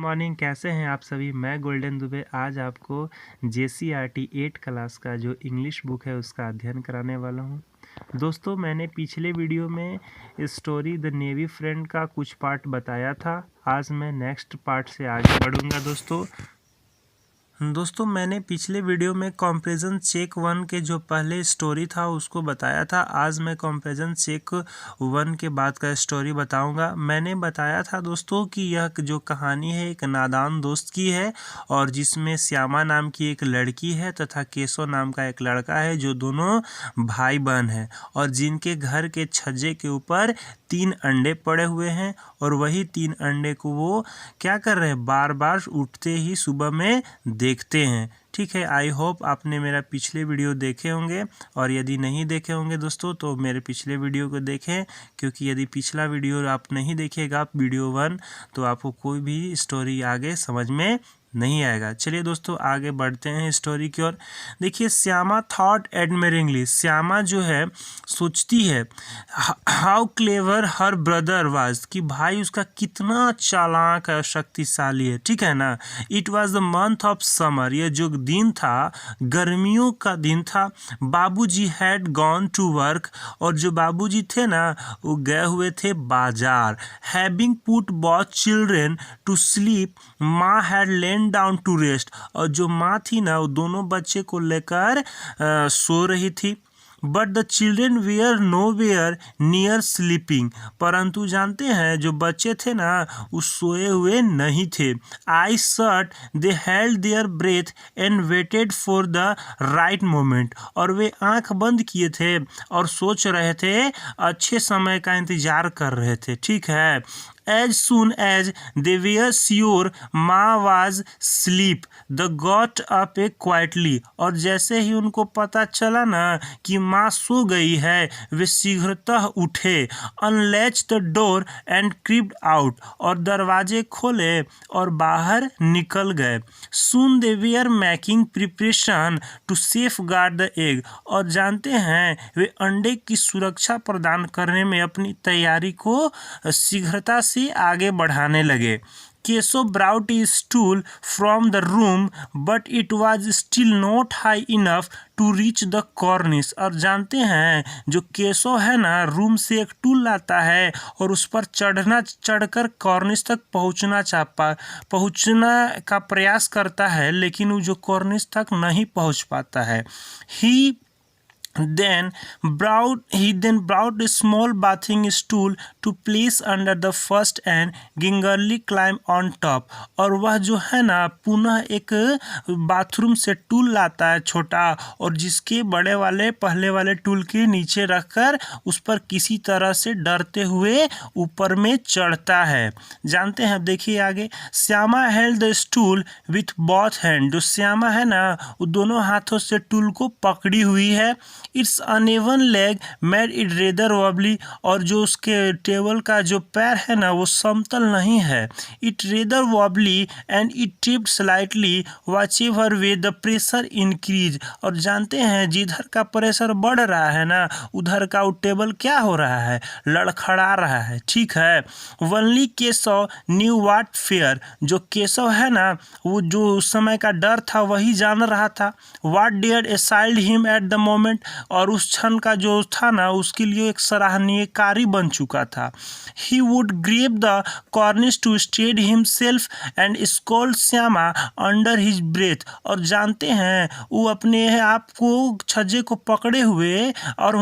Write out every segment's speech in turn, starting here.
Morning, कैसे हैं आप सभी। मैं गोल्डन दुबे आज आपको JCRT 8 क्लास का जो इंग्लिश बुक है उसका अध्ययन कराने वाला हूं। दोस्तों, मैंने पिछले वीडियो में स्टोरी द नेवी फ्रेंड का कुछ पार्ट बताया था। आज मैं नेक्स्ट पार्ट से आगे बढ़ूंगा। दोस्तों मैंने पिछले वीडियो में कंपैरिजन चेक 1 के जो पहले स्टोरी था उसको बताया था। आज मैं कंपैरिजन चेक 1 के बाद का स्टोरी बताऊंगा। मैंने बताया था दोस्तों कि यह जो कहानी है एक नादान दोस्त की है और जिसमें श्यामा नाम की एक लड़की है तथा केशव नाम का एक लड़का है जो दोनों भाई बहन हैं और जिनके घर के छज्जे के ऊपर 3 अंडे पड़े हुए हैं और वही 3 अंडे को वो क्या कर रहे हैं, बार बार उठते ही सुबह में देखते हैं। ठीक है, आई होप आपने मेरा पिछले वीडियो देखे होंगे और यदि नहीं देखे होंगे दोस्तों तो मेरे पिछले वीडियो को देखें, क्योंकि यदि पिछला वीडियो आप नहीं देखेगा वीडियो 1 तो आपको कोई भी स्टोरी आगे समझ में नहीं आएगा। चलिए दोस्तों आगे बढ़ते हैं स्टोरी की ओर। देखिए, श्यामा थॉट एडमिरिंगली, श्यामा जो है सोचती है how clever her brother was, कि भाई उसका कितना चालाक और शक्तिशाली है। ठीक है ना। It was the month of summer, यह जो दिन था गर्मियों का दिन था। बाबूजी हैड गॉन टू वर्क, और जो बाबूजी थे ना वो गए हुए थे बाजार। Having put both children to sleep, ma had lain down to rest, और जो माँ थी ना वो दोनों बच्चे को लेकर सो रही थी। But the children were nowhere near sleeping, परंतु जानते हैं जो बच्चे थे ना वो सोए हुए नहीं थे। I shut they held their breath and waited for the right moment, और वे आंख बंद किए थे और सोच रहे थे, अच्छे समय का इंतजार कर रहे थे। ठीक है। As soon as they were sure माँ was sleep, they got up quietly, और जैसे ही उनको पता चला ना कि माँ सो गई है वे शीघ्रतः उठे। Unlatched the door and crept out, और दरवाजे खोले और बाहर निकल गए। Soon they were making preparation to safeguard the egg, और जानते हैं वे अंडे की सुरक्षा प्रदान करने में अपनी तैयारी को शीघ्रता से आगे बढ़ाने लगे। Keshav brought a stool from the room, but it was still not high enough to reach the cornice, और जानते हैं जो केशव है ना रूम से एक टूल लाता है और उस पर चढ़कर कॉर्निस तक पहुंचना का प्रयास करता है, लेकिन वो जो कॉर्निस तक नहीं पहुंच पाता है। He then brought a small bathing stool to place under the first and gingerly climbed on top, और वह जो है ना पुनः एक बाथरूम से टूल लाता है छोटा, और जिसके बड़े वाले पहले वाले टूल के नीचे रखकर उस पर किसी तरह से डरते हुए ऊपर में चढ़ता है। जानते हैं, देखिए आगे। Shyama held the stool with both hand, जो श्यामा है ना वो दोनों हाथों से टूल को पकड़ी हुई है। It's uneven leg made it rather wobbly, और जो उसके टेबल का जो पैर है ना वो समतल नहीं है। It rather wobbly and it tipped slightly whatever way the pressure increase, और जानते हैं जिधर का प्रेशर बढ़ रहा है ना उधर का वो टेबल क्या हो रहा है, लड़खड़ा रहा है। ठीक है। Only Keshav knew what fair, जो केशव है ना वो जो उस समय का डर था वही जान रहा था। What dare assailed him at the moment, और उस क्षण का जो था ना उसके लिए एक सराहनीय कार्य बन चुका था। He would grip the cornice to steady himself and scold Shyama under his breath, और जानते हैं वो अपने आप को छज्जे को पकड़े हुए और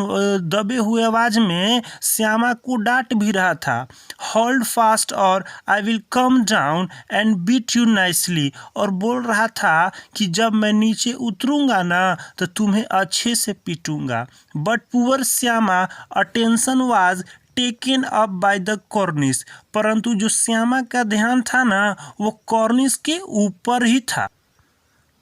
दबे हुए आवाज में श्यामा को डांट भी रहा था। होल्ड फास्ट और I will come down and beat you nicely, और बोल रहा था कि जब मैं नीचे उतरूंगा ना तो तुम्हें अच्छे से पीटूंगा। But poor Shyama attention was taken up by the cornice, परंतु जो श्यामा का ध्यान था ना वो कॉर्निस के ऊपर ही था।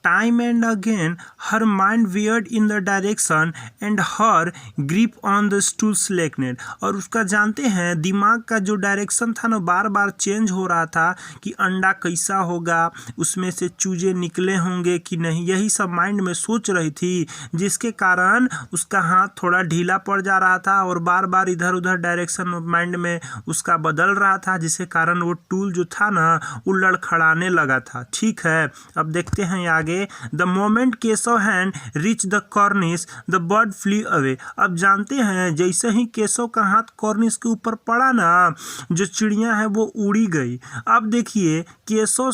Time and again her mind veered in the direction and her grip on the stool slackened। और उसका जानते हैं दिमाग का जो डायरेक्शन था ना बार बार चेंज हो रहा था कि अंडा कैसा होगा, उसमें से चूजे निकले होंगे कि नहीं, यही सब माइंड में सोच रही थी, जिसके कारण उसका हाथ थोड़ा ढीला पड़ जा रहा था और बार बार इधर उधर डायरेक्शन माइंड में उसका बदल रहा था, जिसके कारण वो टूल जो था ना वो लड़खड़ाने लगा था। ठीक है, अब देखते हैं आगे। The moment Keshav hand reach the cornice the bird flew away. अब जानते हैं जैसे ही केशव का हाथ कॉर्निस के ऊपर पड़ा ना, जो चिड़िया है वो उड़ी गई। अब देखिए Keshav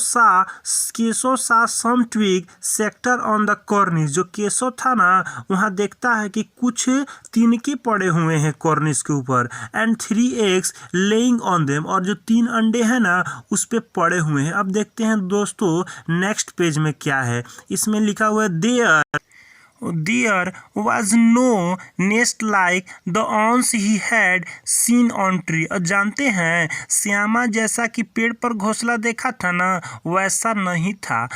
saw some twig sector on the cornice. जो केशव था ना वहाँ देखता है कि कुछ तिनके पड़े हुए हैं कॉर्निस के ऊपर, and 3 eggs laying on them. और जो 3 अंडे हैं ना उस पे पड़े हुए हैं। अब देखते हैं दोस्तों नेक्स्ट पेज में क्या है। इसमें लिखा हुआ है There was no nest like the ones he had seen on tree। और जानते हैं श्यामा जैसा कि पेड़ पर घोंसला देखा था ना वैसा नहीं था।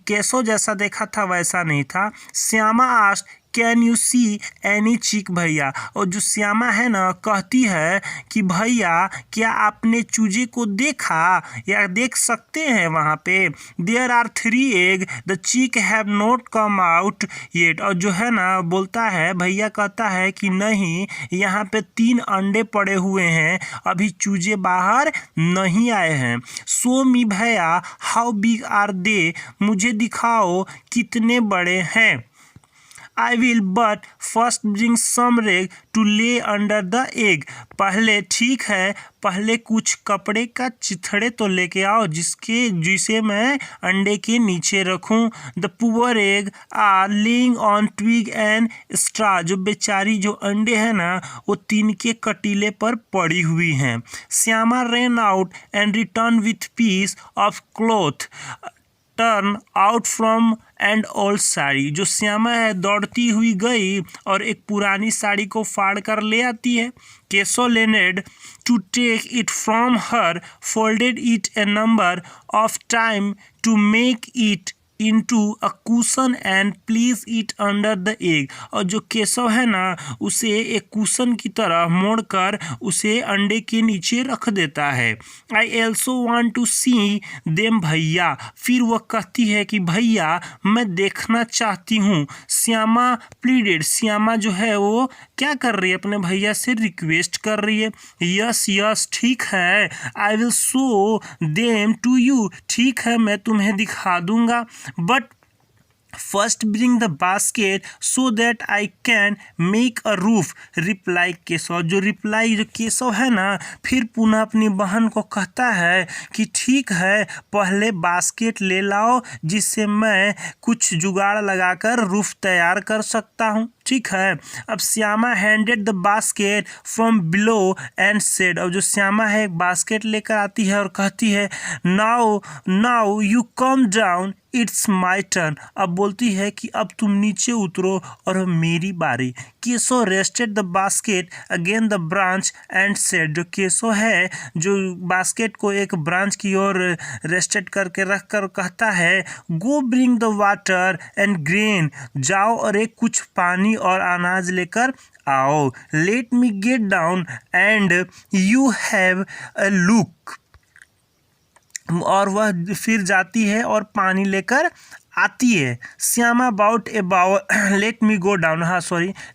केशव जैसा देखा था वैसा नहीं था। Shyama asked can you see any चिक भैया। और जो श्यामा है ना कहती है कि भैया क्या आपने चूजे को देखा या देख सकते हैं वहाँ पे। There are 3 egg the chick have not come out yet. और जो है ना बोलता है भैया कहता है कि नहीं यहाँ पे 3 अंडे पड़े हुए हैं, अभी चूजे बाहर नहीं आए हैं। सो मी भैया हाउ बिग आर दे, मुझे दिखाओ कितने बड़े हैं। I will but first bring some rag to lay under the egg। पहले ठीक है, पहले कुछ कपड़े का चिथड़े तो लेके आओ जिसे मैं अंडे के नीचे रखूं। The poor egg are laying on twig and straw। जो बेचारी जो अंडे हैं ना वो तिनके कटीले पर पड़ी हुई हैं। Shyama ran out and returned with piece of cloth turn out from and old sari. जो श्यामा है दौड़ती हुई गई और एक पुरानी साड़ी को फाड़ कर ले आती है। Keshav leaned to take it from her, folded it a number of time to make it into a cushion and place it under the egg। और जो केशव है ना उसे एक कुशन की तरह मोड़कर उसे अंडे के नीचे रख देता है। I also want to see them भैया। फिर वह कहती है कि भैया मैं देखना चाहती हूँ। श्यामा प्लीडेड। श्यामा जो है वो क्या कर रही है, अपने भैया से रिक्वेस्ट कर रही है। यस ठीक है, I will show them to you। ठीक है मैं तुम्हें दिखा दूंगा। But first bring the basket so that I can make a roof। Reply Keshav. जो केशव है ना फिर पुनः अपनी बहन को कहता है कि ठीक है पहले बास्केट ले लाओ जिससे मैं कुछ जुगाड़ लगाकर रूफ तैयार कर सकता हूँ। ठीक है, अब Shyama handed the basket from below and said. अब जो श्यामा है एक बास्केट लेकर आती है और कहती है now you come down it's my turn. अब बोलती है कि अब तुम नीचे उतरो और मेरी बारी। Keshav rested the basket again the branch and said. जो केशव है जो बास्केट को एक ब्रांच की ओर रेस्टेड करके रख कर कहता है go bring the water and grain. जाओ और एक कुछ पानी और अनाज लेकर आओ। Let me get down and you have a look. और वह फिर जाती है और पानी लेकर आती है। Shyama about let me go down,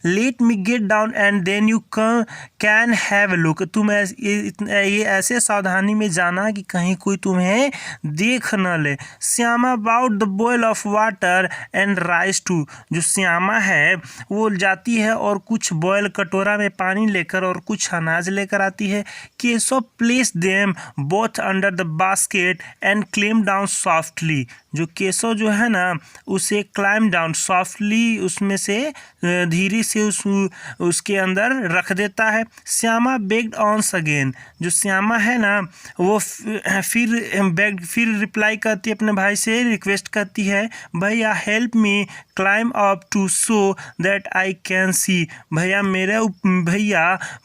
let me get down and then you can have a look. तुम ये ऐसे सावधानी में जाना कि कहीं कोई तुम्हें देख न ले। Shyama about the boil of water and rice too. जो श्यामा है वो जाती है और कुछ बॉयल कटोरा में पानी लेकर और कुछ अनाज लेकर आती है। Keshav place them both under the basket and claim down softly. जो केशव जो है ना उसे क्लाइम डाउन सॉफ्टली उसमें से धीरे से उसके अंदर रख देता है। Shyama begged once again. जो श्यामा है ना वो फिर रिप्लाई करती है अपने भाई से, रिक्वेस्ट करती है भैया help me climb up too so that I can see. भैया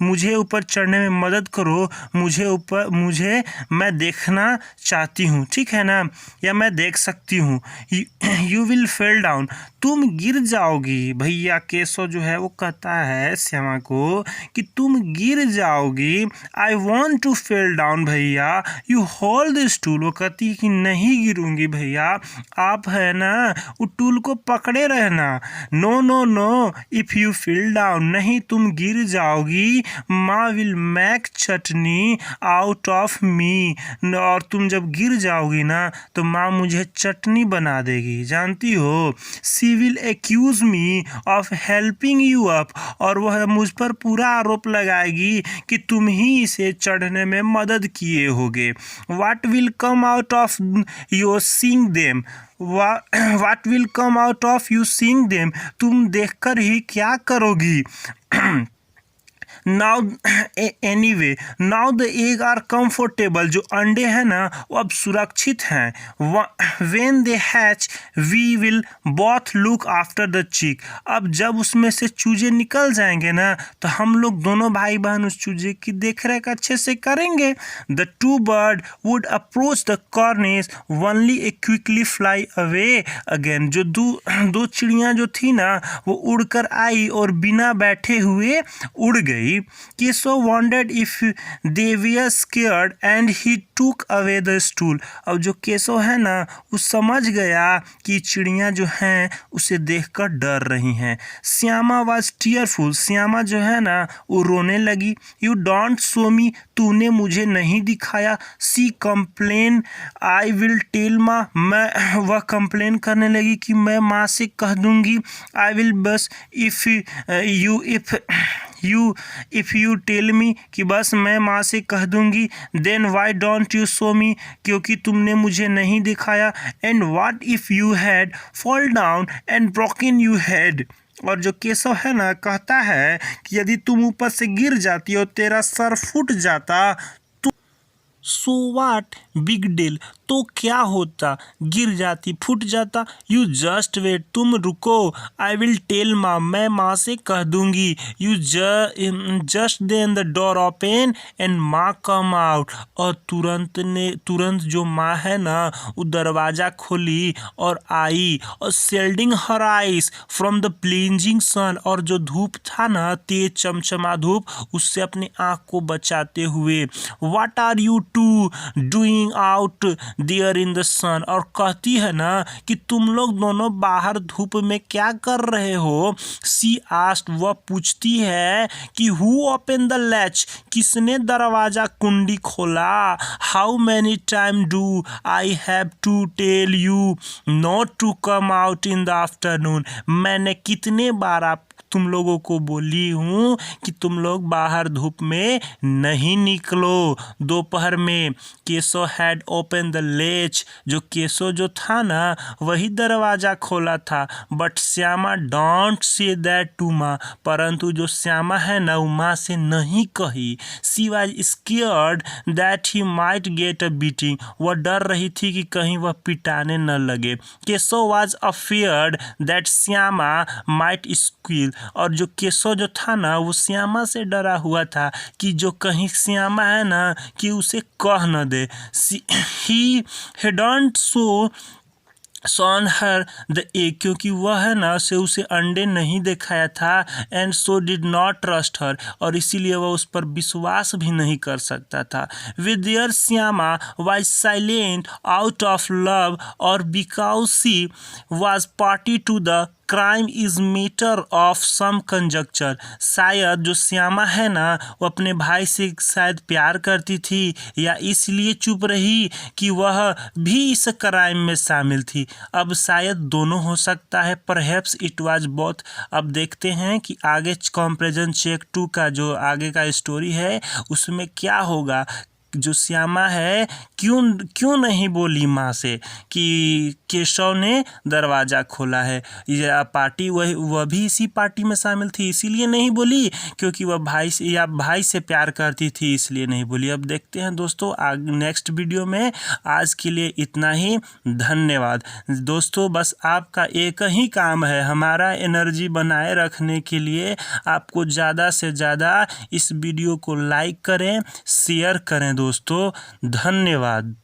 मुझे ऊपर चढ़ने में मदद करो, मुझे मैं देखना चाहती हूँ, ठीक है ना, या मैं देख सकती हूँ। यू विल फेल डाउन, तुम गिर जाओगी। भैया केशव जो है वो कहता है श्यामा को कि तुम गिर जाओगी। I want to fall down भैया, यू होल्ड दिस टूल। वो कहती है कि नहीं गिरूंगी भैया, आप है ना वो टूल को पकड़े रहना। No no no, if you fall down, नहीं तुम गिर जाओगी। माँ will make chutney out of me, और तुम जब गिर जाओगी ना तो माँ मुझे चटनी बना देगी, जानती हो। She will accuse me of helping you up, और वह मुझ पर पूरा आरोप लगाएगी कि तुम ही इसे चढ़ने में मदद किए होगे। What will come out of your seeing them, what will come out of you seeing them, तुम देखकर ही क्या करोगी। Now anyway now the egg are comfortable, जो अंडे हैं ना वो अब सुरक्षित हैं। When they hatch we will both look after the chick, अब जब उसमें से चूजे निकल जाएंगे ना तो हम लोग दोनों भाई बहन उस चूजे की देखरेख अच्छे से करेंगे। The two bird would approach the कॉर्निस only A quickly fly away again, जो दो चिड़ियाँ जो थी ना वो उड़कर आई और बिना बैठे हुए उड़ गई। Keshav wondered if they were scared and he took away the stool, अब जो केशव है ना वो समझ गया कि चिड़ियाँ जो हैं उसे देखकर डर रही हैं। श्यामा was tearful, श्यामा जो है ना वो रोने लगी। You don't show me, तूने मुझे नहीं दिखाया। She complained, I will tell माँ, वह कंप्लेन करने लगी कि मैं माँ से कह दूंगी। I will बस if you tell me, कि बस मैं माँ से कह दूंगी। then why don't you show me, क्योंकि तुमने मुझे नहीं दिखाया। and what if you had fall down and broken your head, और जो केशव है ना कहता है कि यदि तुम ऊपर से गिर जाती और तेरा सर फूट जाता तो सो वाट बिग डील, तो क्या होता, गिर जाती फूट जाता। यू जस्ट वेट, तुम रुको। आई विल टेल माँ, मैं माँ से कह दूंगी। You just then the door open and माँ कम आउट, और तुरंत जो माँ है ना वो दरवाज़ा खोली और आई, और shielding her eyes from the blazing sun, और जो धूप था ना तेज चमचमा धूप उससे अपनी आँख को बचाते हुए। What are you two doing out there in the sun, और कहती है ना कि तुम लोग दोनों बाहर धूप में क्या कर रहे हो। सी आस्क्ड, वह पूछती है कि हु ओपन द लैच, किसने दरवाजा कुंडी खोला। How many time do I have to tell you not to come out in the afternoon, मैंने कितने बार तुम लोगों को बोली हूँ कि तुम लोग बाहर धूप में नहीं निकलो दोपहर में। Keshav had open the latch, जो केशव जो था ना वही दरवाज़ा खोला था। But Shyama don't say that to माँ, परंतु जो श्यामा है ना वो माँ से नहीं कही। She was scared that he might get a beating, वह डर रही थी कि कहीं वह पिटाने न लगे। Keshav was afraid that Shyama might squeal, और जो केशव जो था ना वो श्यामा से डरा हुआ था कि जो कहीं श्यामा है ना कि उसे कह न दे। ही hadn't shown her the egg, क्योंकि वह है ना उसे अंडे नहीं दिखाया था। And so did not trust her, और इसीलिए वह उस पर विश्वास भी नहीं कर सकता था। Whether Shyama was silent out of love और because she was party to the crime is matter of some conjecture, शायद जो श्यामा है ना वो अपने भाई से शायद प्यार करती थी या इसलिए चुप रही कि वह भी इस क्राइम में शामिल थी। अब शायद दोनों हो सकता है, परहैप्स इट वाज बोथ। अब देखते हैं कि आगे कंपैरिजन चेक 2 का जो आगे का स्टोरी है उसमें क्या होगा। जो श्यामा है क्यों नहीं बोली माँ से कि केशव ने दरवाज़ा खोला है। यह पार्टी वह भी इसी पार्टी में शामिल थी, इसीलिए नहीं बोली क्योंकि वह भाई से प्यार करती थी, इसलिए नहीं बोली। अब देखते हैं दोस्तों नेक्स्ट वीडियो में। आज के लिए इतना ही, धन्यवाद दोस्तों। बस आपका एक ही काम है, हमारा एनर्जी बनाए रखने के लिए आपको ज़्यादा से ज़्यादा इस वीडियो को लाइक करें, शेयर करें दोस्तों। धन्यवाद।